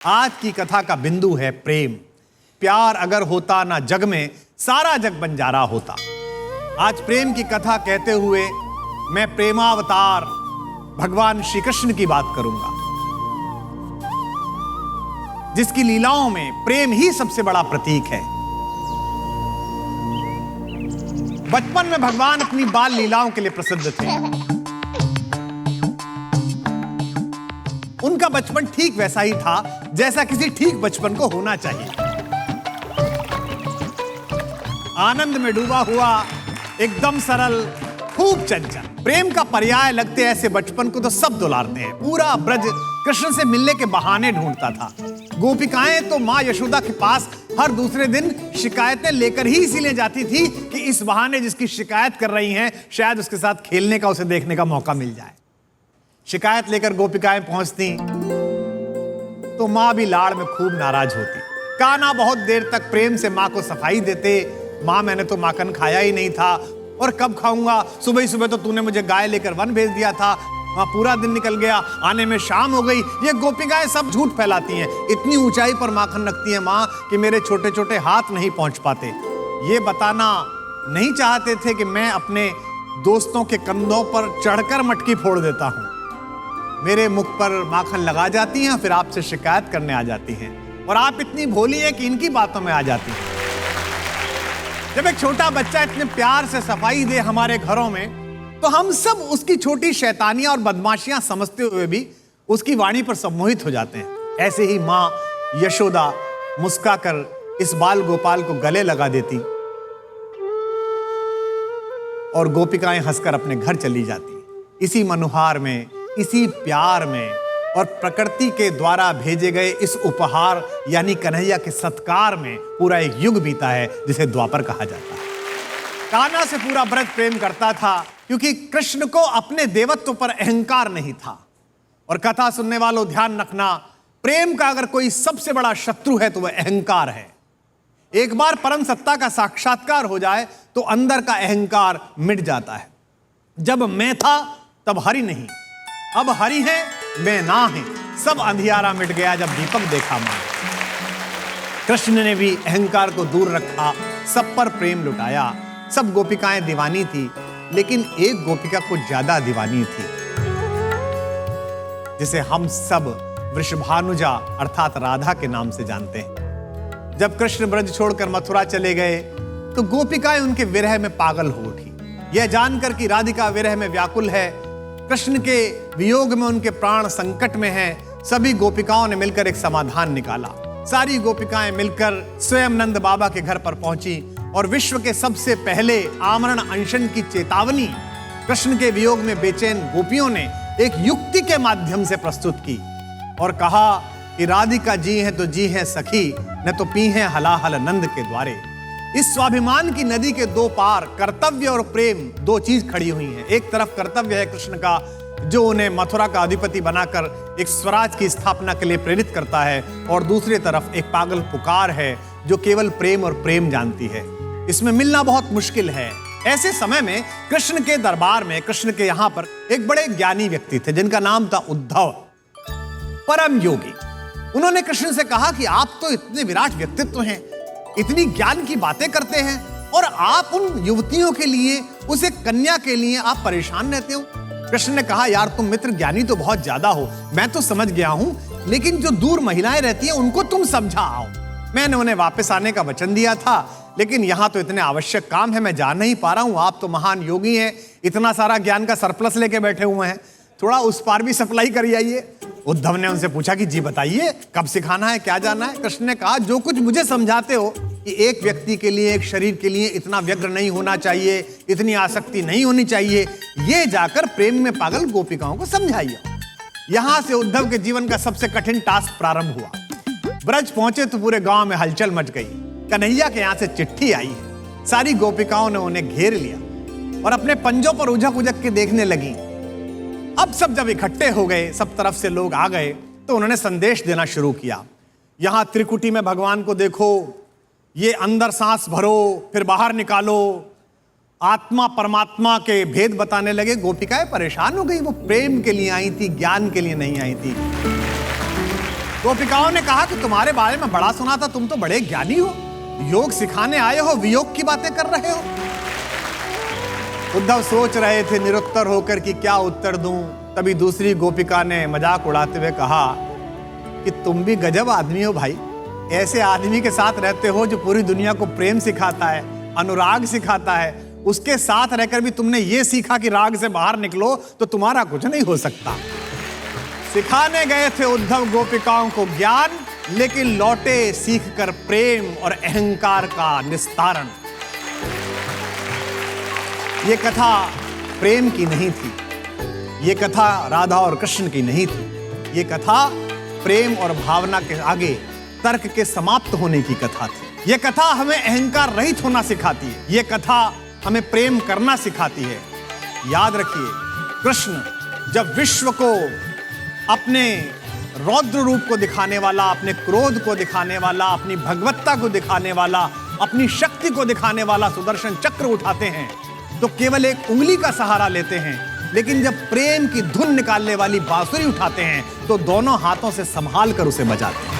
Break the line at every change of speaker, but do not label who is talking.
आज की कथा का बिंदु है प्रेम। प्यार अगर होता ना जग में, सारा जग बंजारा होता। आज प्रेम की कथा कहते हुए मैं प्रेमावतार भगवान श्री कृष्ण की बात करूंगा, जिसकी लीलाओं में प्रेम ही सबसे बड़ा प्रतीक है। बचपन में भगवान अपनी बाल लीलाओं के लिए प्रसिद्ध थे। उनका बचपन ठीक वैसा ही था जैसा किसी ठीक बचपन को होना चाहिए। आनंद में डूबा हुआ, एकदम सरल, खूब चंचल। प्रेम का पर्याय लगते ऐसे बचपन को तो सब दुलारते हैं। पूरा ब्रज कृष्ण से मिलने के बहाने ढूंढता था। गोपिकाएं तो मां यशोदा के पास हर दूसरे दिन शिकायतें लेकर ही इसीलिए जाती थी कि इस बहाने जिसकी शिकायत कर रही हैं शायद उसके साथ खेलने का, उसे देखने का मौका मिल जाए। शिकायत लेकर गोपिकाएं पहुंचती तो मां भी लाड़ में खूब नाराज होती। कान्हा बहुत देर तक प्रेम से मां को सफाई देते, मां मैंने तो माखन खाया ही नहीं था और कब खाऊंगा, सुबह ही सुबह तो तूने मुझे गाय लेकर वन भेज दिया था, वहां पूरा दिन निकल गया, आने में शाम हो गई। ये गोपिकाएं सब झूठ फैलाती हैं। इतनी ऊंचाई पर माखन रखती है मां कि मेरे छोटे छोटे हाथ नहीं पहुंच पाते। ये बताना नहीं चाहते थे कि मैं अपने दोस्तों के कंधों पर चढ़कर मटकी फोड़ देता हूं। मेरे मुख पर माखन लगा जाती हैं, फिर आपसे शिकायत करने आ जाती हैं और आप इतनी भोली हैं कि इनकी बातों में आ जाती हैं। जब एक छोटा बच्चा इतने प्यार से सफाई दे हमारे घरों में, तो हम सब उसकी छोटी शैतानियां और बदमाशियां समझते हुए भी उसकी वाणी पर सम्मोहित हो जाते हैं। ऐसे ही मां यशोदा मुस्काकर इस बाल गोपाल को गले लगा देती और गोपिकाएं हंसकर अपने घर चली जाती। इसी मनुहार में, इसी प्यार में और प्रकृति के द्वारा भेजे गए इस उपहार यानी कन्हैया के सत्कार में पूरा एक युग बीता है, जिसे द्वापर कहा जाता है। कान्हा से पूरा ब्रज प्रेम करता था क्योंकि कृष्ण को अपने देवत्व पर अहंकार नहीं था। और कथा सुनने वालों ध्यान रखना, प्रेम का अगर कोई सबसे बड़ा शत्रु है तो वह अहंकार है। एक बार परम सत्ता का साक्षात्कार हो जाए तो अंदर का अहंकार मिट जाता है। जब मैं था तब हरि नहीं, अब हरि है मैं ना है, सब अंधियारा मिट गया जब दीपक देखा मां। कृष्ण ने भी अहंकार को दूर रखा, सब पर प्रेम लुटाया। सब गोपिकाएं दीवानी थी, लेकिन एक गोपिका कुछ ज्यादा दीवानी थी, जिसे हम सब वृषभानुजा अर्थात राधा के नाम से जानते हैं। जब कृष्ण ब्रज छोड़कर मथुरा चले गए तो गोपिकाएं उनके विरह में पागल हो उठी। यह जानकर कि राधिका विरह में व्याकुल है, कृष्ण के वियोग में उनके प्राण संकट में हैं, सभी गोपिकाओं ने मिलकर एक समाधान निकाला। सारी गोपिकाएं मिलकर स्वयं नंद बाबा के घर पर पहुंची और विश्व के सबसे पहले आमरण अनशन की चेतावनी कृष्ण के वियोग में बेचैन गोपियों ने एक युक्ति के माध्यम से प्रस्तुत की और कहा कि राधिका जी हैं तो जी हैं सखी, न तो पी हैं हलाहल नंद के द्वारे। इस स्वाभिमान की नदी के दो पार कर्तव्य और प्रेम दो चीज खड़ी हुई हैं। एक तरफ कर्तव्य है कृष्ण का, जो उन्हें मथुरा का अधिपति बनाकर एक स्वराज की स्थापना के लिए प्रेरित करता है, और दूसरी तरफ एक पागल पुकार है जो केवल प्रेम और प्रेम जानती है। इसमें मिलना बहुत मुश्किल है। ऐसे समय में कृष्ण के दरबार में, कृष्ण के यहां पर एक बड़े ज्ञानी व्यक्ति थे जिनका नाम था उद्धव, परम योगी। उन्होंने कृष्ण से कहा कि आप तो इतने विराट व्यक्तित्व हैं, इतनी ज्ञान की बातें करते हैं, और आप उन युवतियों के लिए, उस एक कन्या के लिए आप परेशान रहते हो। कृष्ण ने कहा, यार तुम मित्र ज्ञानी तो बहुत ज्यादा हो, मैं तो समझ गया हूं, लेकिन जो दूर महिलाएं रहती हैं उनको तुम समझाओ। मैंने उन्हें वापस आने का वचन दिया था, लेकिन यहां तो इतने आवश्यक काम है, मैं जा नहीं पा रहा हूं। आप तो महान योगी हैं, इतना सारा ज्ञान का सरप्लस लेके बैठे हुए हैं, थोड़ा उस पार भी सप्लाई कर आइए। उद्धव ने उनसे पूछा कि जी बताइए, कब सिखाना है, क्या जाना है? कृष्ण ने कहा, जो कुछ मुझे समझाते हो कि एक व्यक्ति के लिए, एक शरीर के लिए इतना व्यग्र नहीं होना चाहिए, इतनी आसक्ति नहीं होनी चाहिए, ये जाकर प्रेम में पागल गोपिकाओं को समझाइए। यहां से उद्धव के जीवन का सबसे कठिन टास्क प्रारंभ हुआ। ब्रज पहुंचे तो पूरे गांव में हलचल मच गई। कन्हैया के यहां से चिट्ठी आई है। सारी गोपिकाओं ने उन्हें घेर लिया और अपने पंजों पर उजक उजक के देखने लगी। अब सब जब इकट्ठे हो गए, सब तरफ से लोग आ गए, तो उन्होंने संदेश देना शुरू किया। यहां त्रिकुटी में भगवान को देखो, ये अंदर सांस भरो फिर बाहर निकालो, आत्मा परमात्मा के भेद बताने लगे। गोपिकाएं परेशान हो गई, वो प्रेम के लिए आई थी, ज्ञान के लिए नहीं आई थी। गोपिकाओं ने कहा कि तुम्हारे बारे में बड़ा सुना था, तुम तो बड़े ज्ञानी हो, योग सिखाने आए हो, वियोग की बातें कर रहे हो। उद्धव सोच रहे थे निरुत्तर होकर कि क्या उत्तर दूं। तभी दूसरी गोपिका ने मजाक उड़ाते हुए कहा कि तुम भी गजब आदमी हो भाई, ऐसे आदमी के साथ रहते हो जो पूरी दुनिया को प्रेम सिखाता है, अनुराग सिखाता है, उसके साथ रहकर भी तुमने ये सीखा कि राग से बाहर निकलो तो तुम्हारा कुछ नहीं हो सकता। सिखाने गए थे उद्धव गोपिकाओं को ज्ञान, लेकिन लौटे सीखकर प्रेम और अहंकार का निस्तारण। ये कथा प्रेम की नहीं थी, ये कथा राधा और कृष्ण की नहीं थी, ये कथा प्रेम और भावना के आगे तर्क के समाप्त होने की कथा थी। ये कथा हमें अहंकार रहित होना सिखाती है, ये कथा हमें प्रेम करना सिखाती है। याद रखिए, कृष्ण जब विश्व को अपने रौद्र रूप को दिखाने वाला, अपने क्रोध को दिखाने वाला, अपनी भगवत्ता को दिखाने वाला, अपनी शक्ति को दिखाने वाला सुदर्शन चक्र उठाते हैं तो केवल एक उंगली का सहारा लेते हैं, लेकिन जब प्रेम की धुन निकालने वाली बांसुरी उठाते हैं तो दोनों हाथों से संभाल कर उसे बजाते हैं।